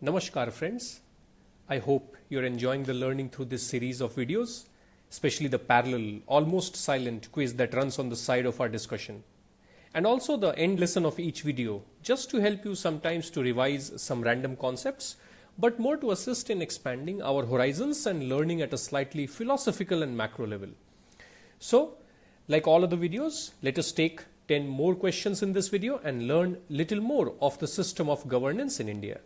Namaskar friends, I hope you're enjoying the learning through this series of videos, especially the parallel, almost silent quiz that runs on the side of our discussion. And also the end lesson of each video, just to help you sometimes to revise some random concepts, but more to assist in expanding our horizons and learning at a slightly philosophical and macro level. So, like all of the videos, let us take 10 more questions in this video and learn little more of the system of governance in India.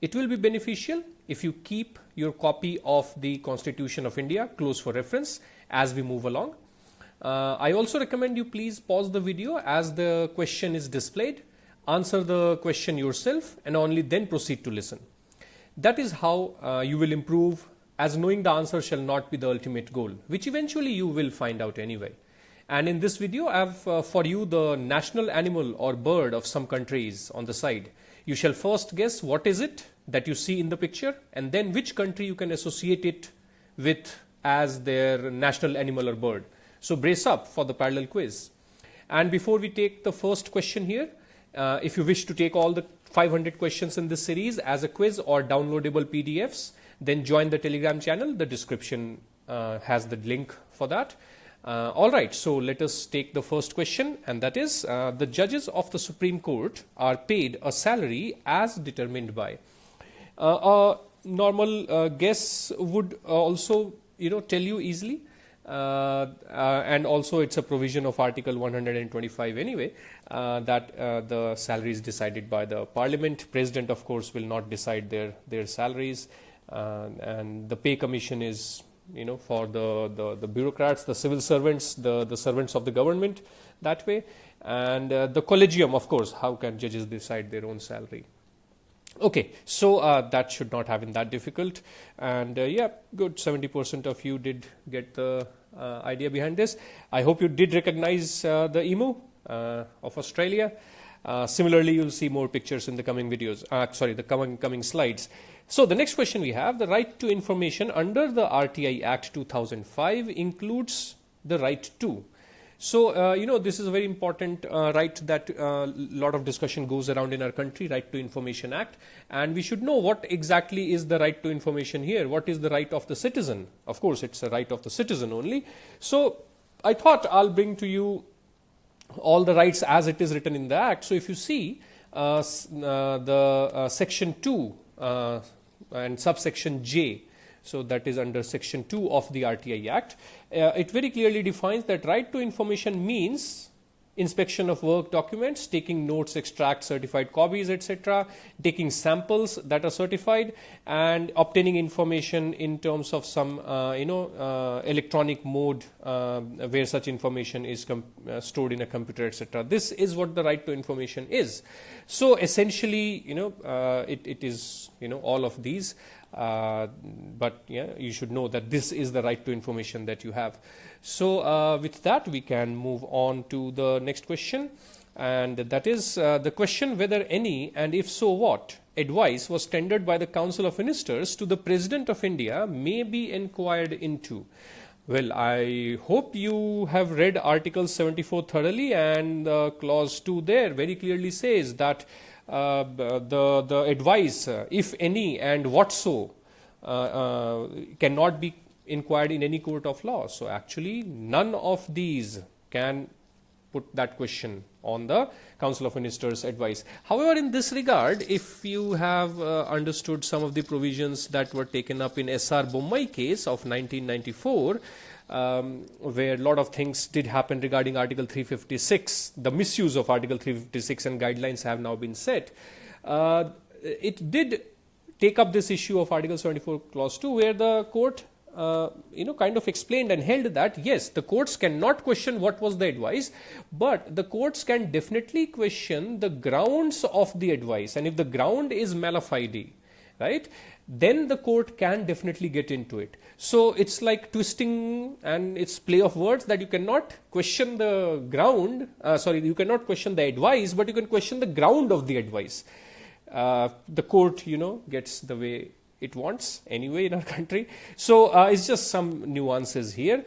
It will be beneficial if you keep your copy of the Constitution of India close for reference as we move along. I also recommend you please pause the video as the question is displayed, answer the question yourself and only then proceed to listen. That is how you will improve, as knowing the answer shall not be the ultimate goal, which eventually you will find out anyway. And in this video I have for you the national animal or bird of some countries on the side. You shall first guess what is it that you see in the picture and then which country you can associate it with as their national animal or bird. So brace up for the parallel quiz. And before we take the first question here, if you wish to take all the 500 questions in this series as a quiz or downloadable PDFs, then join the Telegram channel. The description has the link for that. Alright, so let us take the first question, and that is the judges of the Supreme Court are paid a salary as determined by. A normal guess would also tell you easily, and also it's a provision of Article 125 anyway, that the salary is decided by the Parliament. President of course will not decide their salaries, and the pay commission is for the bureaucrats, the civil servants, the servants of the government that way, and the collegium, of course, how can judges decide their own salary? Okay, so that should not have been that difficult, and yeah, good, 70% of you did get the idea behind this. I hope you did recognize the emu of Australia. Similarly, you'll see more pictures in the coming videos, the coming slides. So the next question we have, the right to information under the RTI Act 2005 includes the right to. So, this is a very important right that a lot of discussion goes around in our country, Right to Information Act. And we should know what exactly is the right to information here. What is the right of the citizen? Of course, it's a right of the citizen only. So I thought I'll bring to you all the rights as it is written in the Act. So if you see the Section 2 and subsection J, so that is under Section 2 of the RTI Act, it very clearly defines that right to information means inspection of work documents, taking notes, extracts, certified copies, etc., taking samples that are certified, and obtaining information in terms of some electronic mode where such information is stored in a computer, etc. This is what the right to information is. So essentially, it is all of these. But yeah, you should know that this is the right to information that you have. So with that, we can move on to the next question, and that is the question whether any, and if so what, advice was tendered by the Council of Ministers to the President of India may be inquired into. Well, I hope you have read Article 74 thoroughly, and clause 2 there very clearly says that the advice, if any and what so, cannot be inquired in any court of law. So actually none of these can put that question on the Council of Ministers advice. However, in this regard, if you have understood some of the provisions that were taken up in SR Bommai case of 1994, where a lot of things did happen regarding Article 356, the misuse of Article 356, and guidelines have now been set. It did take up this issue of Article 74 Clause 2, where the court kind of explained and held that yes, the courts cannot question what was the advice, but the courts can definitely question the grounds of the advice, and if the ground is mala fide, right, then the court can definitely get into it. So it's like twisting, and it's play of words, that you cannot question the ground, you cannot question the advice, but you can question the ground of the advice. The court, gets the way it wants anyway in our country. So it's just some nuances here.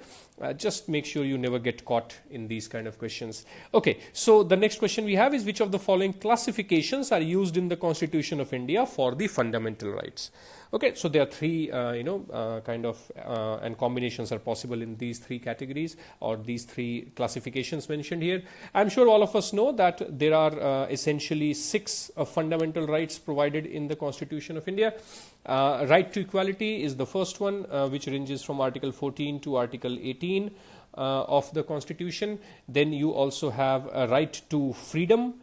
Just make sure you never get caught in these kind of questions. Okay, so the next question we have is, which of the following classifications are used in the Constitution of India for the fundamental rights? Okay, so there are three, and combinations are possible in these three categories or these three classifications mentioned here. I'm sure all of us know that there are essentially six fundamental rights provided in the Constitution of India. Right to equality is the first one, which ranges from Article 14 to Article 18 of the Constitution. Then you also have a right to freedom,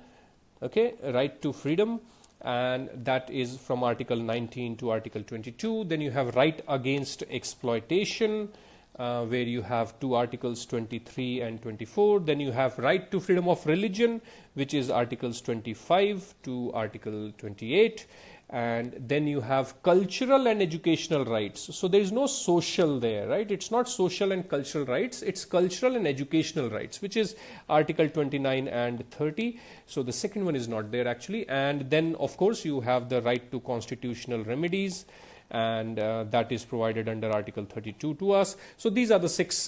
okay, right to freedom, and that is from Article 19 to Article 22. Then you have right against exploitation, where you have two Articles 23 and 24. Then you have right to freedom of religion, which is Articles 25 to Article 28. And then you have cultural and educational rights. So there is no social there, right? It's not social and cultural rights, it's cultural and educational rights, which is Article 29 and 30. So the second one is not there actually. And then of course you have the right to constitutional remedies, and that is provided under Article 32 to us. So these are the six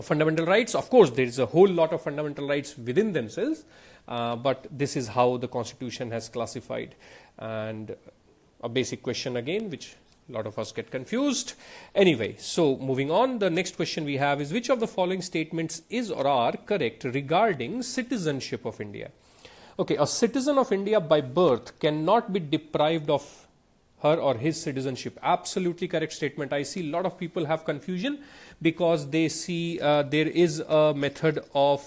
fundamental rights. Of course there is a whole lot of fundamental rights within themselves, but this is how the Constitution has classified. And a basic question again, which a lot of us get confused. Anyway, so moving on, the next question we have is, which of the following statements is or are correct regarding citizenship of India? Okay, a citizen of India by birth cannot be deprived of her or his citizenship. Absolutely correct statement. I see a lot of people have confusion because they see there is a method of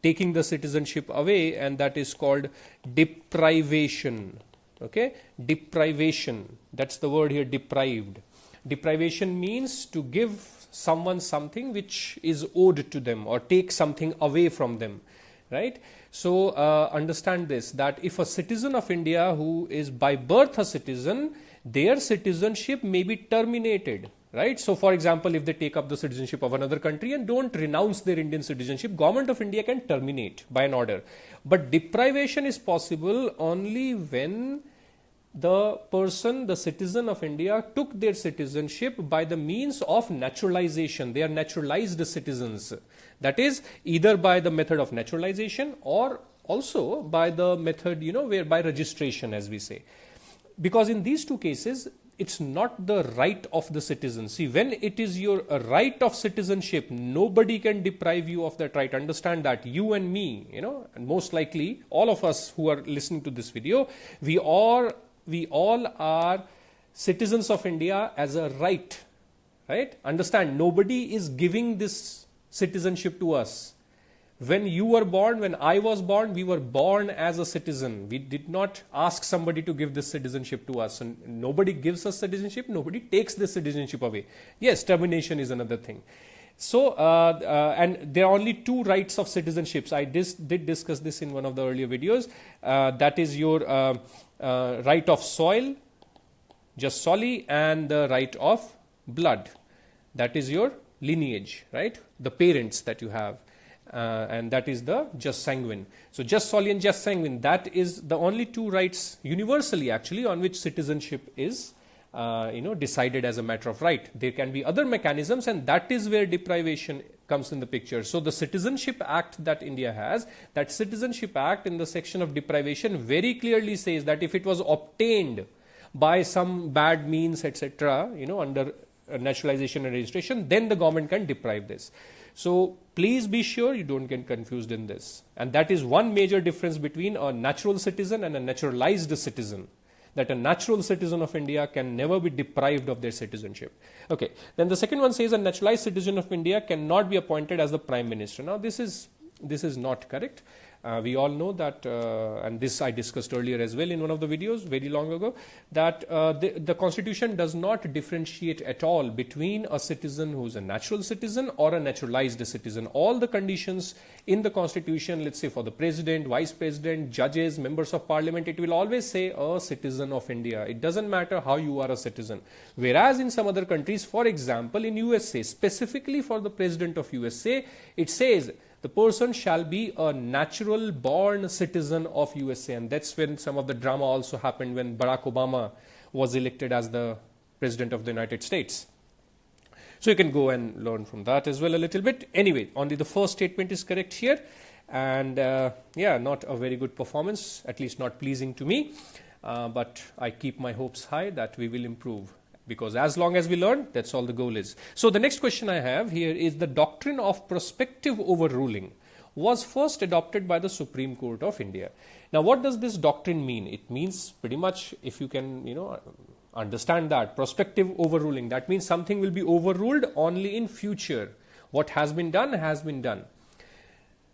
taking the citizenship away, and that is called deprivation. Okay, deprivation, that's the word here, deprived. Deprivation means to give someone something which is owed to them, or take something away from them, right? So understand this, that if a citizen of India who is by birth a citizen, their citizenship may be terminated, right? So for example, if they take up the citizenship of another country and don't renounce their Indian citizenship, Government of India can terminate by an order. But deprivation is possible only when the person, the citizen of India, took their citizenship by the means of naturalization. They are naturalized citizens. That is either by the method of naturalization or also by the method, whereby registration, as we say. Because in these two cases, it's not the right of the citizen. See, when it is your right of citizenship, nobody can deprive you of that right. Understand that. You and me, and most likely all of us who are listening to this video, we all are citizens of India as a right, right? Understand, nobody is giving this citizenship to us. When you were born, when I was born, we were born as a citizen. We did not ask somebody to give this citizenship to us. And nobody gives us citizenship, nobody takes this citizenship away. Yes, termination is another thing. So, and there are only two rights of citizenships. I did discuss this in one of the earlier videos. That is your right of soil, just soli, and the right of blood. That is your lineage, right? The parents that you have. And that is the just sanguine. So just soli and just sanguine, that is the only two rights universally actually on which citizenship is decided as a matter of right. There can be other mechanisms, and that is where deprivation comes in the picture. So the Citizenship Act that India has, that Citizenship Act in the section of deprivation very clearly says that if it was obtained by some bad means, etc., under naturalization and registration, then the government can deprive this. So please be sure you don't get confused in this. And that is one major difference between a natural citizen and a naturalized citizen. That a natural citizen of India can never be deprived of their citizenship. Okay. Then the second one says a naturalized citizen of India cannot be appointed as the Prime Minister. Now this is not correct. We all know that, and this I discussed earlier as well in one of the videos very long ago, that the Constitution does not differentiate at all between a citizen who is a natural citizen or a naturalized citizen. All the conditions in the Constitution, let's say for the President, Vice President, judges, members of Parliament, it will always say a citizen of India. It doesn't matter how you are a citizen. Whereas in some other countries, for example in USA, specifically for the President of USA, it says the person shall be a natural born citizen of USA. And that's when some of the drama also happened when Barack Obama was elected as the President of the United States. So you can go and learn from that as well a little bit. Anyway, only the first statement is correct here. And yeah, not a very good performance, at least not pleasing to me. But I keep my hopes high that we will improve, because as long as we learn, that's all the goal is. So the next question I have here is, the doctrine of prospective overruling was first adopted by the Supreme Court of India. Now, what does this doctrine mean? It means pretty much, if you can, understand that, prospective overruling, that means something will be overruled only in future. What has been done has been done.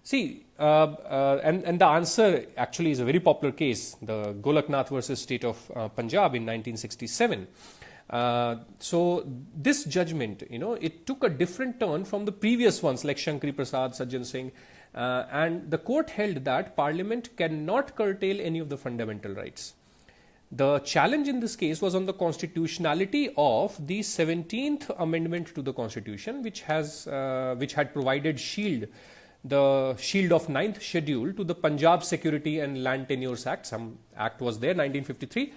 See, and the answer actually is a very popular case, the Golaknath versus State of Punjab in 1967. So this judgment, it took a different turn from the previous ones like Shankari Prasad, Sajjan Singh, and the court held that Parliament cannot curtail any of the fundamental rights. The challenge in this case was on the constitutionality of the 17th Amendment to the Constitution, which had provided the shield of 9th schedule to the Punjab Security and Land Tenures Act. Some act was there, 1953,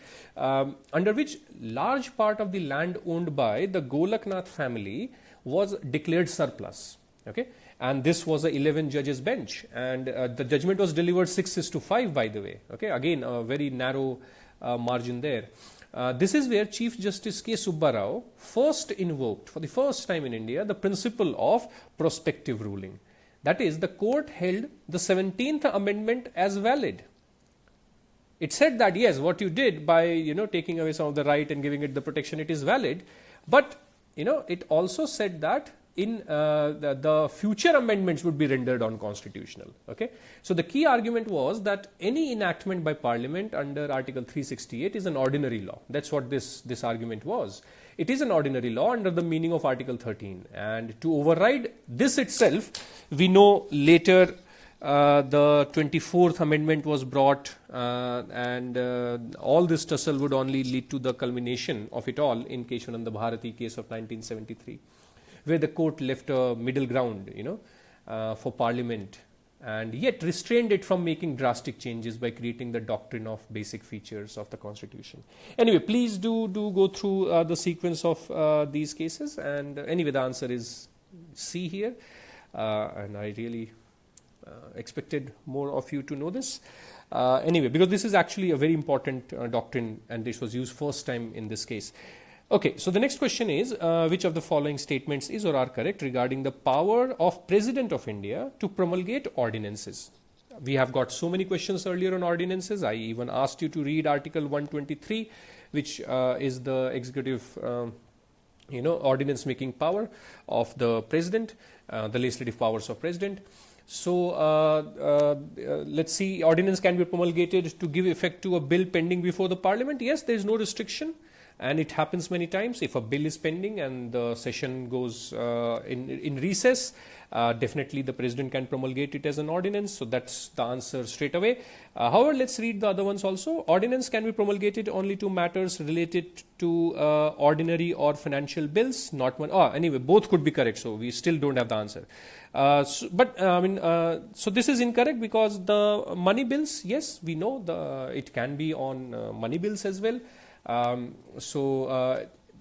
under which large part of the land owned by the Golaknath family was declared surplus. Okay, and this was a 11 judges bench, and the judgment was delivered 6-5, by the way. Okay, again a very narrow margin there. This is where Chief Justice K. Subba Rao first invoked, for the first time in India, the principle of prospective ruling. That is, the court held the 17th Amendment as valid. It said that, yes, what you did by, taking away some of the right and giving it the protection, it is valid. But, it also said that in the future amendments would be rendered unconstitutional. Okay. So the key argument was that any enactment by Parliament under Article 368 is an ordinary law. That's what this argument was. It is an ordinary law under the meaning of Article 13. And to override this itself, we know later the 24th Amendment was brought, and all this tussle would only lead to the culmination of it all in Keshavananda Bharati case of 1973, where the court left a middle ground, for Parliament, and yet restrained it from making drastic changes by creating the doctrine of basic features of the Constitution. Anyway, please do go through the sequence of these cases, and anyway, the answer is C here, and I really expected more of you to know this. Anyway, because this is actually a very important doctrine, and this was used first time in this case. Okay, so the next question is, which of the following statements is or are correct regarding the power of President of India to promulgate ordinances? We have got so many questions earlier on ordinances. I even asked you to read Article 123, which is the executive, ordinance making power of the President, the legislative powers of President. So let's see, ordinance can be promulgated to give effect to a bill pending before the Parliament. Yes, there is no restriction. And it happens many times. If a bill is pending and the session goes in recess, definitely the President can promulgate it as an ordinance. So that's the answer straight away. However, let's read the other ones also. Ordinance can be promulgated only to matters related to ordinary or financial bills, not one. Anyway, both could be correct. So we still don't have the answer. So this is incorrect, because the money bills, yes, we know it can be on money bills as well.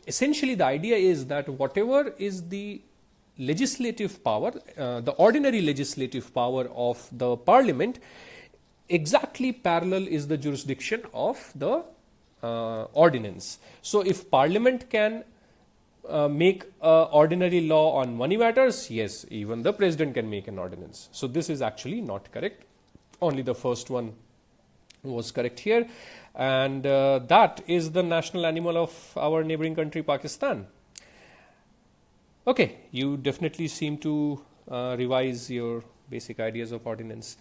Essentially the idea is that whatever is the legislative power, the ordinary legislative power of the Parliament, exactly parallel is the jurisdiction of the ordinance. So if Parliament can make ordinary law on money matters, yes, even the President can make an ordinance. So this is actually not correct. Only the first one was correct here. And that is the national animal of our neighboring country, Pakistan. Okay, you definitely seem to revise your basic ideas of ordinance.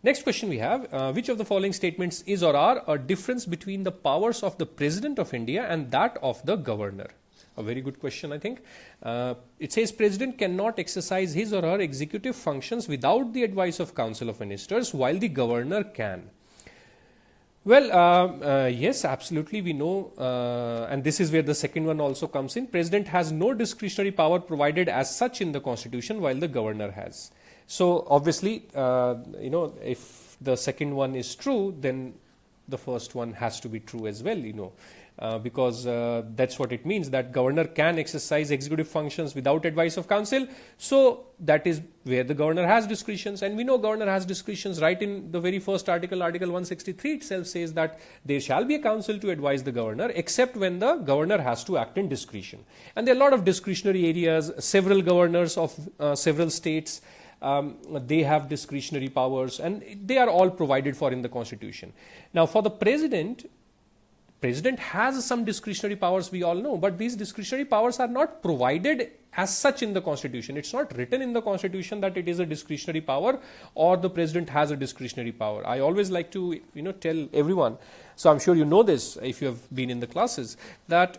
Next question we have, which of the following statements is or are a difference between the powers of the President of India and that of the Governor? A very good question, I think. It says President cannot exercise his or her executive functions without the advice of Council of Ministers, while the Governor can. Well, yes, absolutely, we know, and this is where the second one also comes in. President has no discretionary power provided as such in the Constitution, while the Governor has. So, obviously, if the second one is true, then the first one has to be true as well, because that's what it means, that governor can exercise executive functions without advice of council. So that is where the governor has discretions, and we know governor has discretions right in the very first article. Article 163 itself says that there shall be a council to advise the governor, except when the governor has to act in discretion. And there are a lot of discretionary areas. Several governors of several states, they have discretionary powers, and they are all provided for in the constitution. Now for the president has some discretionary powers, we all know, but these discretionary powers are not provided as such in the constitution. It's not written in the constitution that it is a discretionary power or the president has a discretionary power. I always like to tell everyone, so I'm sure you know this if you have been in the classes, that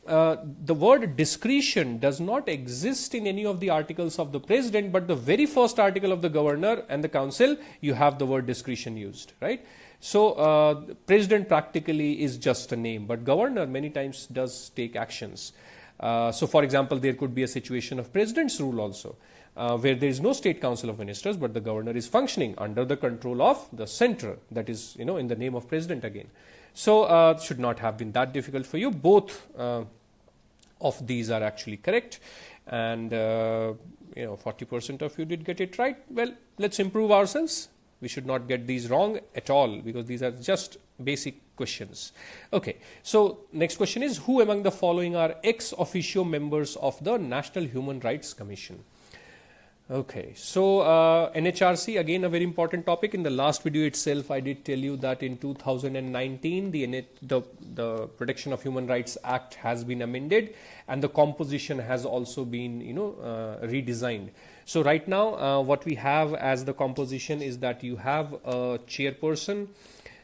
the word discretion does not exist in any of the articles of the president, but the very first article of the governor and the council, you have the word discretion used, right? So president practically is just a name, but governor many times does take actions. So for example, there could be a situation of president's rule also, where there is no state council of ministers, but the governor is functioning under the control of the center, that is in the name of president again. So it should not have been that difficult for you. Both of these are actually correct, and 40% of you did get it right. Well, let's improve ourselves. We should not get these wrong at all, because these are just basic questions. Okay, so next question is, who among the following are ex officio members of the National Human Rights Commission? Okay, so NHRC, again a very important topic. In the last video itself, I did tell you that in 2019, the Protection of Human Rights Act has been amended, and the composition has also been redesigned. So right now, what we have as the composition is that you have a chairperson,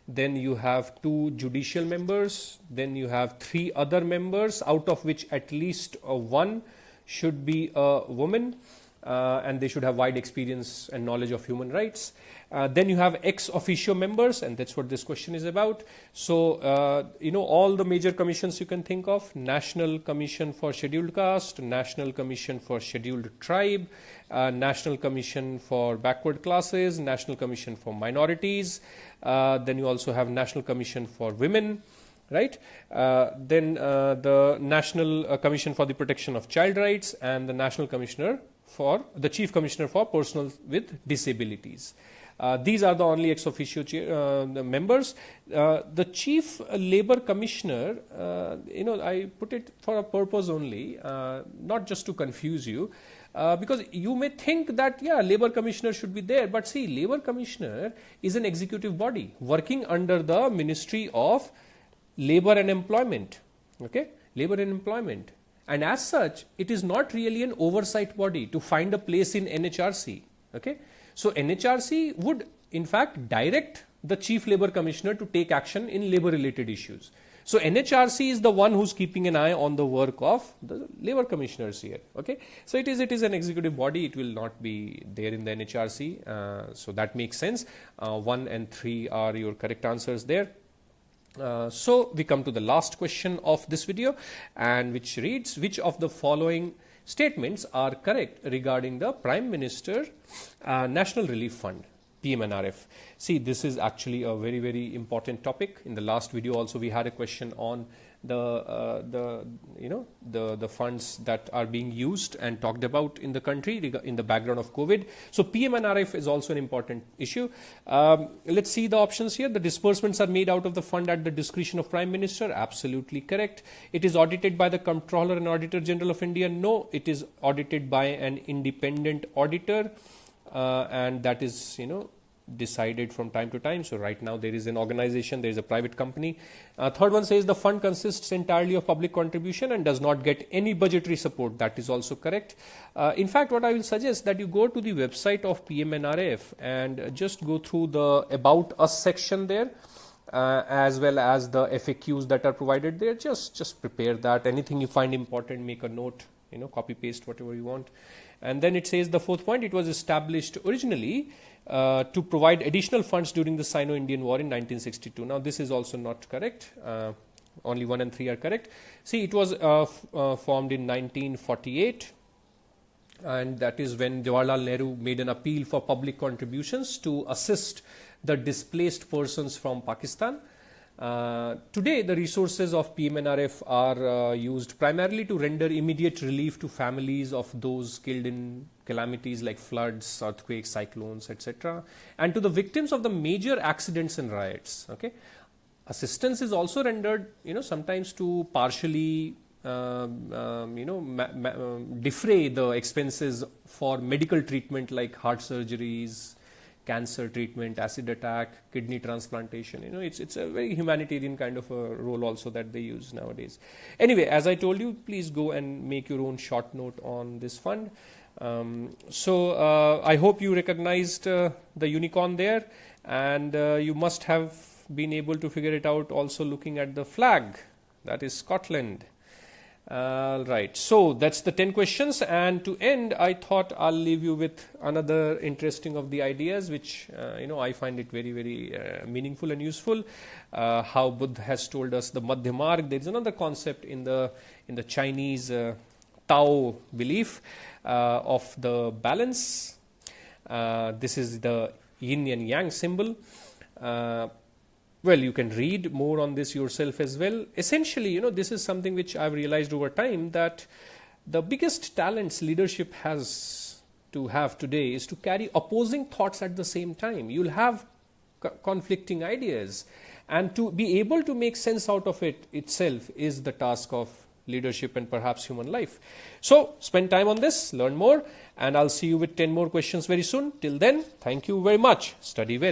then you have 2 judicial members, then you have 3 other members, out of which at least one should be a woman. And they should have wide experience and knowledge of human rights. Then you have ex officio members, and that's what this question is about. So, all the major commissions you can think of: National Commission for Scheduled Caste, National Commission for Scheduled Tribe, National Commission for Backward Classes, National Commission for Minorities. Then you also have National Commission for Women. Right? Then the National Commission for the Protection of Child Rights, and the National Commissioner for the Chief Commissioner for Persons with Disabilities. These are the only ex officio members. The Chief Labour Commissioner, I put it for a purpose only, not just to confuse you, because you may think that, Labour Commissioner should be there, but see, Labour Commissioner is an executive body working under the Ministry of Labour and Employment, okay, Labour and Employment. And as such, it is not really an oversight body to find a place in NHRC. Okay, so NHRC would in fact direct the Chief Labour Commissioner to take action in labour-related issues. So NHRC is the one who's keeping an eye on the work of the Labour Commissioners here. Okay, so it is an executive body. It will not be there in the NHRC. So that makes sense. 1 and 3 are your correct answers there. So we come to the last question of this video, and which reads, which of the following statements are correct regarding the Prime Minister National Relief Fund, PMNRF? See, this is actually a very, very important topic. In the last video also we had a question on the funds that are being used and talked about in the country in the background of COVID. So PMNRF is also an important issue. Let's see the options here. The disbursements are made out of the fund at the discretion of Prime Minister. Absolutely correct. It is audited by the Comptroller and Auditor General of India. No, it is audited by an independent auditor, and that is decided from time to time. So right now there is an organization, there is a private company. Third one says the fund consists entirely of public contribution and does not get any budgetary support. That is also correct. In fact, what I will suggest that you go to the website of PMNRF and just go through the About Us section there, as well as the FAQs that are provided there. Just prepare that. Anything you find important, make a note, copy paste whatever you want. And then it says the fourth point, it was established originally to provide additional funds during the Sino-Indian War in 1962. Now this is also not correct. Only 1 and 3 are correct. See, it was formed in 1948, and that is when Jawaharlal Nehru made an appeal for public contributions to assist the displaced persons from Pakistan. Today, the resources of PMNRF are used primarily to render immediate relief to families of those killed in calamities like floods, earthquakes, cyclones, etc., and to the victims of the major accidents and riots. Okay, assistance is also rendered, sometimes to partially, defray the expenses for medical treatment like heart surgeries, cancer treatment, acid attack, kidney transplantation. It's a very humanitarian kind of a role also that they use nowadays. Anyway, as I told you, please go and make your own short note on this fund. I hope you recognized the unicorn there, and you must have been able to figure it out also looking at the flag. That is Scotland. Right, so that's the 10 questions, and to end, I thought I'll leave you with another interesting of the ideas which I find it very, very meaningful and useful. How Buddha has told us the Madhya Marg. There is another concept in the Chinese Tao belief of the balance. This is the yin and yang symbol. Well, you can read more on this yourself as well. Essentially, this is something which I've realized over time, that the biggest talents leadership has to have today is to carry opposing thoughts at the same time. You'll have conflicting ideas, and to be able to make sense out of it itself is the task of leadership and perhaps human life. So spend time on this, learn more, and I'll see you with 10 more questions very soon. Till then, thank you very much. Study well.